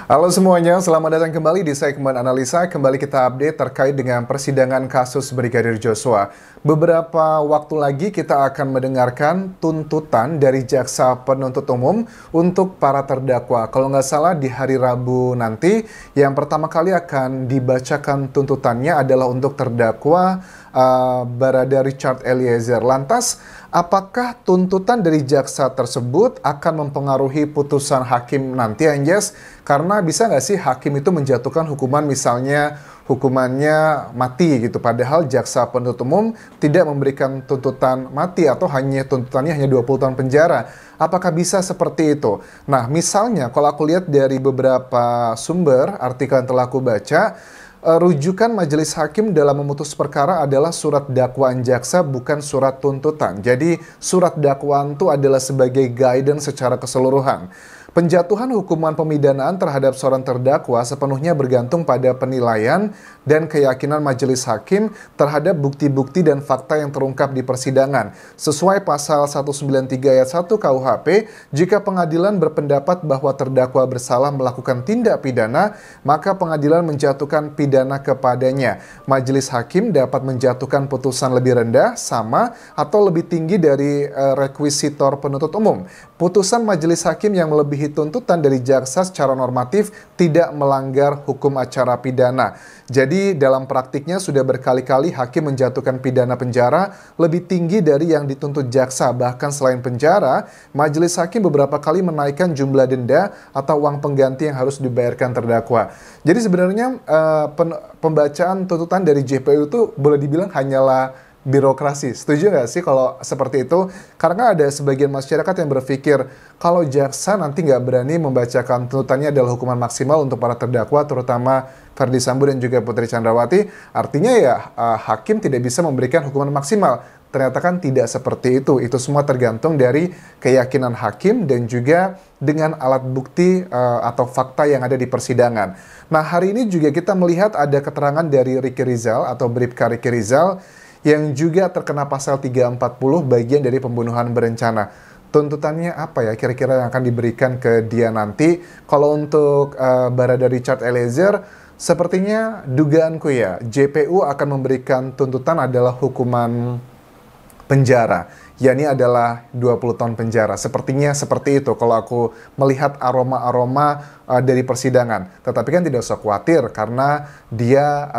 Halo semuanya, selamat datang kembali di segmen analisa. Kembali kita update terkait dengan persidangan kasus Brigadir Joshua. Beberapa waktu lagi kita akan mendengarkan tuntutan dari jaksa penuntut umum untuk para terdakwa. Kalau nggak salah di hari Rabu nanti, yang pertama kali akan dibacakan tuntutannya adalah untuk terdakwa Barada Richard Eliezer. Lantas, apakah tuntutan dari jaksa tersebut akan mempengaruhi putusan hakim nanti, Anjas? Karena bisa nggak sih hakim itu menjatuhkan hukuman misalnya hukumannya mati gitu. Padahal jaksa penuntut umum tidak memberikan tuntutan mati atau tuntutannya hanya 20 tahun penjara. Apakah bisa seperti itu? Nah, misalnya kalau aku lihat dari beberapa sumber artikel yang telah aku baca, rujukan majelis hakim dalam memutus perkara adalah surat dakwaan jaksa, bukan surat tuntutan. Jadi surat dakwaan itu adalah sebagai guidance secara keseluruhan. Penjatuhan hukuman pemidanaan terhadap seorang terdakwa sepenuhnya bergantung pada penilaian dan keyakinan majelis hakim terhadap bukti-bukti dan fakta yang terungkap di persidangan. Sesuai pasal 193 ayat 1 KUHP, jika pengadilan berpendapat bahwa terdakwa bersalah melakukan tindak pidana, maka pengadilan menjatuhkan pidana kepadanya. Majelis hakim dapat menjatuhkan putusan lebih rendah, sama, atau lebih tinggi dari rekuisitor penuntut umum. Putusan majelis hakim yang melebihi tuntutan dari jaksa secara normatif tidak melanggar hukum acara pidana. Jadi dalam praktiknya sudah berkali-kali hakim menjatuhkan pidana penjara lebih tinggi dari yang dituntut jaksa. Bahkan selain penjara, majelis hakim beberapa kali menaikkan jumlah denda atau uang pengganti yang harus dibayarkan terdakwa. Jadi sebenarnya pembacaan tuntutan dari JPU itu boleh dibilang hanyalah birokrasi. Setuju nggak sih kalau seperti itu? Karena ada sebagian masyarakat yang berpikir kalau jaksa nanti nggak berani membacakan tuntutannya adalah hukuman maksimal untuk para terdakwa, terutama Ferdy Sambo dan juga Putri Chandrawati, artinya ya hakim tidak bisa memberikan hukuman maksimal. Ternyata kan tidak seperti itu. Itu semua tergantung dari keyakinan hakim dan juga dengan alat bukti atau fakta yang ada di persidangan. Nah, hari ini juga kita melihat ada keterangan dari Ricky Rizal atau Bribka Ricky Rizal yang juga terkena pasal 340 bagian dari pembunuhan berencana. Tuntutannya apa ya kira-kira yang akan diberikan ke dia nanti? Kalau untuk Barada Richard Eliezer, sepertinya dugaanku ya, JPU akan memberikan tuntutan adalah hukuman penjara. Yakni adalah 20 tahun penjara. Sepertinya seperti itu kalau aku melihat aroma-aroma dari persidangan. Tetapi kan tidak usah khawatir karena dia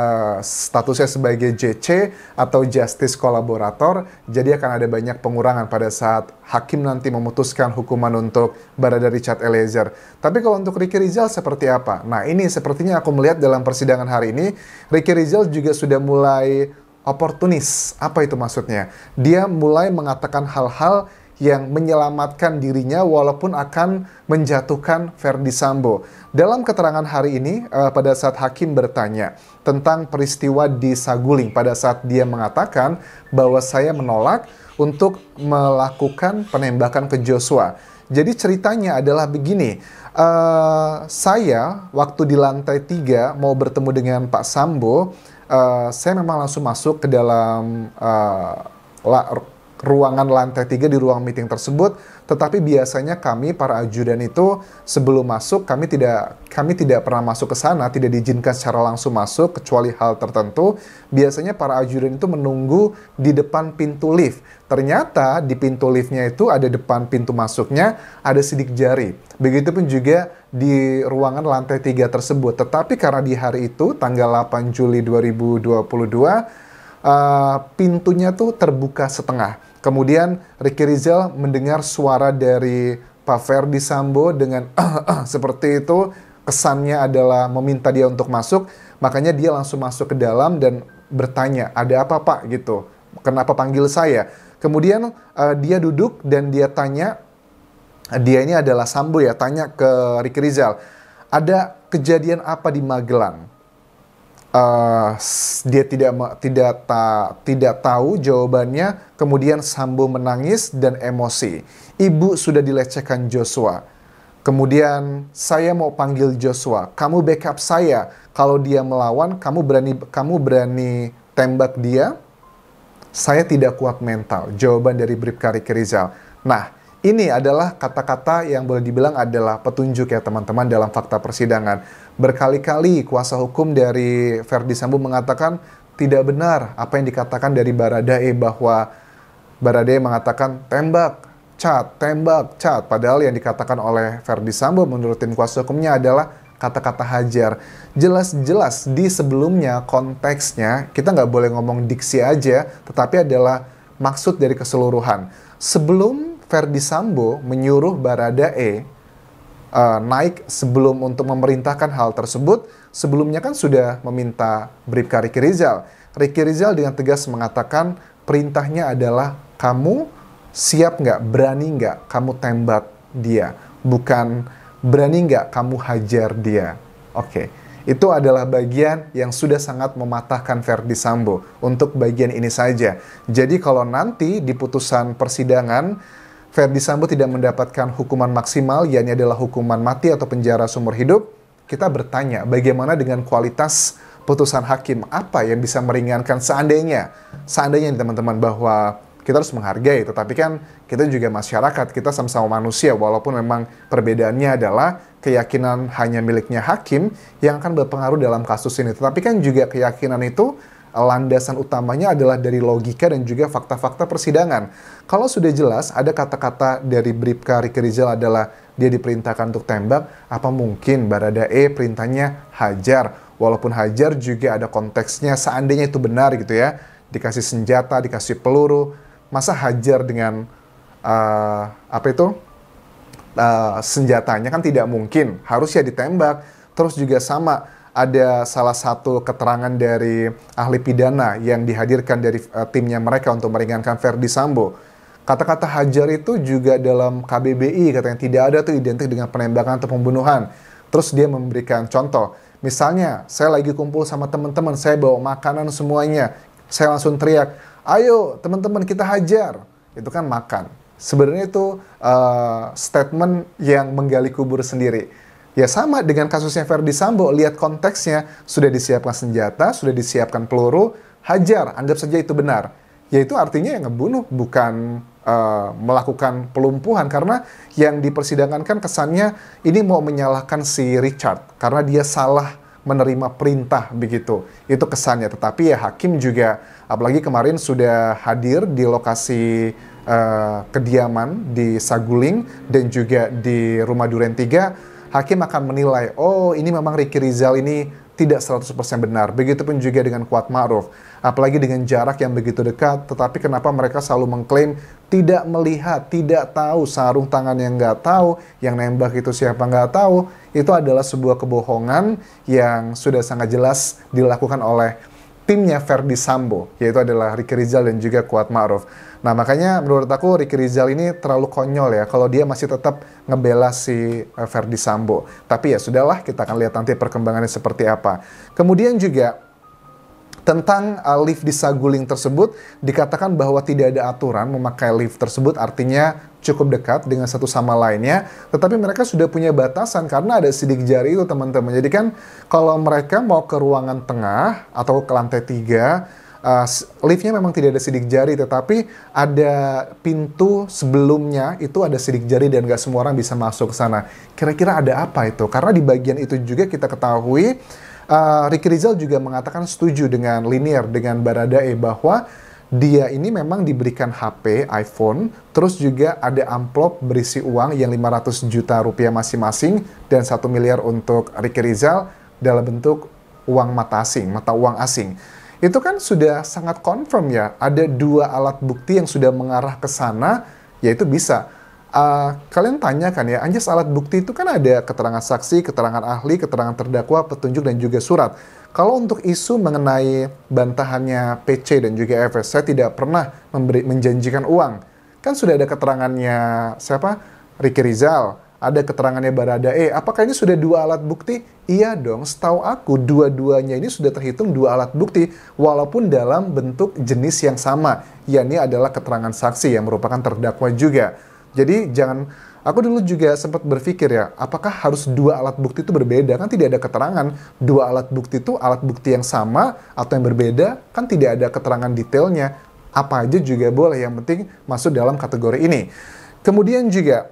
statusnya sebagai JC atau Justice Collaborator. Jadi akan ada banyak pengurangan pada saat hakim nanti memutuskan hukuman untuk Barada Richard Eliezer. Tapi kalau untuk Ricky Rizal seperti apa? Nah, ini sepertinya aku melihat dalam persidangan hari ini, Ricky Rizal juga sudah mulai oportunis. Apa itu maksudnya? Dia mulai mengatakan hal-hal yang menyelamatkan dirinya walaupun akan menjatuhkan Ferdy Sambo. Dalam keterangan hari ini, pada saat hakim bertanya tentang peristiwa di Saguling, pada saat dia mengatakan bahwa saya menolak untuk melakukan penembakan ke Joshua. Jadi ceritanya adalah begini, saya waktu di lantai 3 mau bertemu dengan Pak Sambo, saya memang langsung masuk ke dalam ruangan lantai 3 di ruang meeting tersebut, tetapi biasanya kami para ajudan itu sebelum masuk kami tidak pernah masuk ke sana, tidak diizinkan secara langsung masuk kecuali hal tertentu. Biasanya para ajudan itu menunggu di depan pintu lift. Ternyata di pintu liftnya itu ada depan pintu masuknya ada sidik jari. Begitupun juga di ruangan lantai 3 tersebut. Tetapi karena di hari itu tanggal 8 Juli 2022 pintunya tuh terbuka setengah. Kemudian Ricky Rizal mendengar suara dari Pak Ferdy Sambo dengan seperti itu. Kesannya adalah meminta dia untuk masuk. Makanya dia langsung masuk ke dalam dan bertanya, ada apa Pak gitu? Kenapa panggil saya? Kemudian dia duduk dan dia tanya, dia ini adalah Sambo ya, tanya ke Ricky Rizal, ada kejadian apa di Magelang? Dia tidak tahu jawabannya. Kemudian Sambo menangis dan emosi. Ibu sudah dilecehkan Joshua. Kemudian saya mau panggil Joshua. Kamu backup saya. Kalau dia melawan, kamu berani tembak dia. Saya tidak kuat mental. Jawaban dari Bribka Ricky Rizal. Nah, Ini adalah kata-kata yang boleh dibilang adalah petunjuk ya teman-teman dalam fakta persidangan. Berkali-kali kuasa hukum dari Verdi Sambo mengatakan tidak benar apa yang dikatakan dari Baradae bahwa Baradae mengatakan tembak, cat. Padahal yang dikatakan oleh Verdi Sambo menurut tim kuasa hukumnya adalah kata-kata hajar. Jelas-jelas di sebelumnya konteksnya kita nggak boleh ngomong diksi aja, tetapi adalah maksud dari keseluruhan. Sebelum Verdi Sambo menyuruh Baradae naik sebelum untuk memerintahkan hal tersebut, sebelumnya kan sudah meminta Bribka Riki Rizal. Riki Rizal dengan tegas mengatakan perintahnya adalah kamu siap nggak, berani nggak kamu tembak dia, bukan berani nggak kamu hajar dia. Oke. Itu adalah bagian yang sudah sangat mematahkan Verdi Sambo untuk bagian ini saja. Jadi kalau nanti di putusan persidangan Verdi Sambo tidak mendapatkan hukuman maksimal, yakni adalah hukuman mati atau penjara seumur hidup, kita bertanya bagaimana dengan kualitas putusan hakim, apa yang bisa meringankan seandainya teman-teman bahwa kita harus menghargai, tetapi kan kita juga masyarakat, kita sama-sama manusia, walaupun memang perbedaannya adalah keyakinan hanya miliknya hakim yang akan berpengaruh dalam kasus ini, tetapi kan juga keyakinan itu landasan utamanya adalah dari logika dan juga fakta-fakta persidangan. Kalau sudah jelas ada kata-kata dari Bribka Riki Rizal adalah dia diperintahkan untuk tembak, apa mungkin Baradae perintahnya hajar? Walaupun hajar juga ada konteksnya, seandainya itu benar gitu ya, dikasih senjata, dikasih peluru, masa hajar dengan senjatanya kan tidak mungkin, harusnya ditembak. Terus juga sama, ada salah satu keterangan dari ahli pidana yang dihadirkan dari timnya mereka untuk meringankan Verdi Sambo. Kata-kata hajar itu juga dalam KBBI katanya tidak ada tuh identik dengan penembakan atau pembunuhan. Terus dia memberikan contoh, misalnya saya lagi kumpul sama teman-teman, saya bawa makanan semuanya, saya langsung teriak, ayo teman-teman kita hajar. Itu kan makan. Sebenarnya itu statement yang menggali kubur sendiri. Ya sama dengan kasusnya Verdi Sambo, lihat konteksnya, sudah disiapkan senjata, sudah disiapkan peluru, hajar, anggap saja itu benar. Yaitu artinya yang ngebunuh, bukan melakukan pelumpuhan, karena yang dipersidangkan kan kesannya ini mau menyalahkan si Richard, karena dia salah menerima perintah begitu. Itu kesannya, tetapi ya hakim juga, apalagi kemarin sudah hadir di lokasi kediaman di Saguling dan juga di Rumah Duren 3, hakim akan menilai, oh ini memang Riki Rizal ini tidak 100% benar. Begitupun juga dengan Kuat Ma'ruf. Apalagi dengan jarak yang begitu dekat, tetapi kenapa mereka selalu mengklaim tidak melihat, tidak tahu, sarung tangan yang nggak tahu, yang nembak itu siapa nggak tahu. Itu adalah sebuah kebohongan yang sudah sangat jelas dilakukan oleh timnya Verdi Sambo, yaitu adalah Riki Rizal dan juga Kuat Ma'ruf. Nah makanya menurut aku Riki Rizal ini terlalu konyol ya kalau dia masih tetap ngebela si Verdi Sambo. Tapi ya sudahlah, kita akan lihat nanti perkembangannya seperti apa. Kemudian juga tentang lift di Saguling tersebut dikatakan bahwa tidak ada aturan memakai lift tersebut, artinya cukup dekat dengan satu sama lainnya, tetapi mereka sudah punya batasan karena ada sidik jari itu teman-teman. Jadi kan kalau mereka mau ke ruangan tengah atau ke lantai 3, liftnya memang tidak ada sidik jari, tetapi ada pintu sebelumnya itu ada sidik jari dan gak semua orang bisa masuk ke sana. Kira-kira ada apa itu? Karena di bagian itu juga kita ketahui Riki Rizal juga mengatakan setuju dengan Linier, dengan Baradae, bahwa dia ini memang diberikan HP, iPhone, terus juga ada amplop berisi uang yang 500 juta rupiah masing-masing dan 1 miliar untuk Riki Rizal dalam bentuk uang mata uang asing. Itu kan sudah sangat confirm ya, ada 2 alat bukti yang sudah mengarah ke sana, yaitu bisa. Kalian tanyakan ya, anjas alat bukti itu kan ada keterangan saksi, keterangan ahli, keterangan terdakwa, petunjuk, dan juga surat. Kalau untuk isu mengenai bantahannya PC dan juga FS, saya tidak pernah menjanjikan uang. Kan sudah ada keterangannya siapa? Riki Rizal, ada keterangannya Baradae. Apakah ini sudah 2 alat bukti? Iya dong, setahu aku dua-duanya ini sudah terhitung 2 alat bukti, walaupun dalam bentuk jenis yang sama, yakni adalah keterangan saksi yang merupakan terdakwa juga. Jadi jangan, aku dulu juga sempat berpikir ya, apakah harus 2 alat bukti itu berbeda? Kan tidak ada keterangan 2 alat bukti itu alat bukti yang sama atau yang berbeda, kan tidak ada keterangan detailnya. Apa aja juga boleh, yang penting masuk dalam kategori ini. Kemudian juga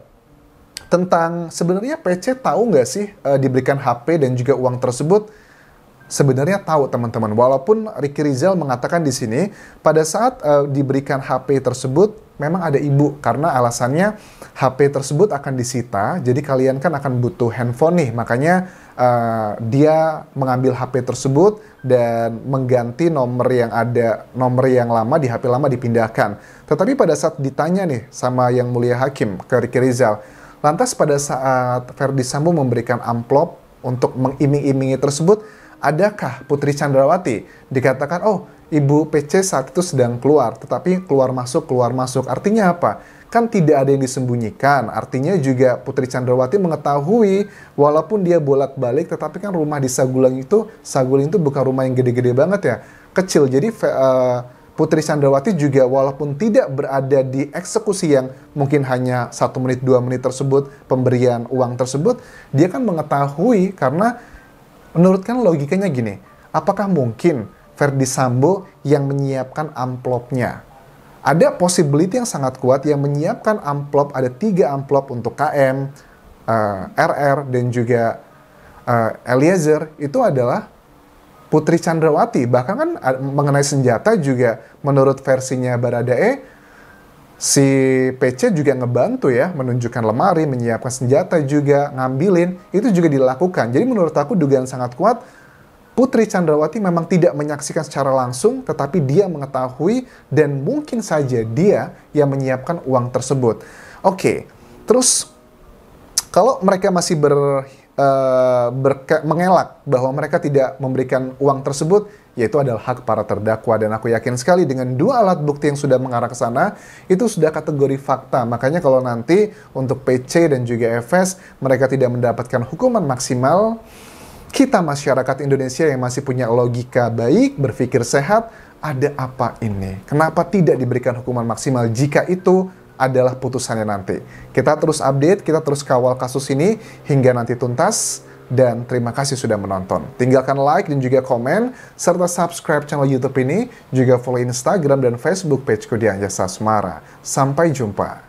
tentang sebenarnya PC tahu nggak sih diberikan HP dan juga uang tersebut? Sebenarnya tahu teman-teman, walaupun Ricky Rizal mengatakan di sini pada saat diberikan HP tersebut memang ada ibu karena alasannya HP tersebut akan disita, jadi kalian kan akan butuh handphone nih, makanya dia mengambil HP tersebut dan mengganti nomor yang lama di HP lama dipindahkan. Tetapi pada saat ditanya nih sama Yang Mulia Hakim ke Ricky Rizal, lantas pada saat Ferdy Sambo memberikan amplop untuk mengiming-imingi tersebut, adakah Putri Chandrawati? Dikatakan, oh, Ibu PC saat itu sedang keluar, tetapi keluar masuk. Artinya apa? Kan tidak ada yang disembunyikan. Artinya juga Putri Chandrawati mengetahui, walaupun dia bolak-balik, tetapi kan rumah di Saguling itu bukan rumah yang gede-gede banget ya, kecil. Jadi Putri Chandrawati juga walaupun tidak berada di eksekusi yang mungkin hanya 1 menit, 2 menit tersebut, pemberian uang tersebut, dia kan mengetahui karena menurut kan logikanya gini, apakah mungkin Ferdy Sambo yang menyiapkan amplopnya? Ada possibility yang sangat kuat yang menyiapkan amplop, ada 3 amplop untuk KM, RR, dan juga Eliezer, itu adalah Putri Chandrawati. Bahkan kan mengenai senjata juga menurut versinya Baradae, si PC juga ngebantu ya, menunjukkan lemari, menyiapkan senjata juga, ngambilin, itu juga dilakukan. Jadi menurut aku dugaan sangat kuat, Putri Chandrawati memang tidak menyaksikan secara langsung, tetapi dia mengetahui dan mungkin saja dia yang menyiapkan uang tersebut. Oke, terus kalau mereka masih mengelak bahwa mereka tidak memberikan uang tersebut, yaitu adalah hak para terdakwa. Dan aku yakin sekali dengan 2 alat bukti yang sudah mengarah ke sana, itu sudah kategori fakta. Makanya kalau nanti untuk PC dan juga FS, mereka tidak mendapatkan hukuman maksimal, kita masyarakat Indonesia yang masih punya logika baik, berpikir sehat, ada apa ini? Kenapa tidak diberikan hukuman maksimal jika itu adalah putusannya nanti? Kita terus update, kita terus kawal kasus ini hingga nanti tuntas. Dan terima kasih sudah menonton. Tinggalkan like dan juga komen, serta subscribe channel YouTube ini, juga follow Instagram dan Facebook page Kodian Jasa Asmara. Sampai jumpa.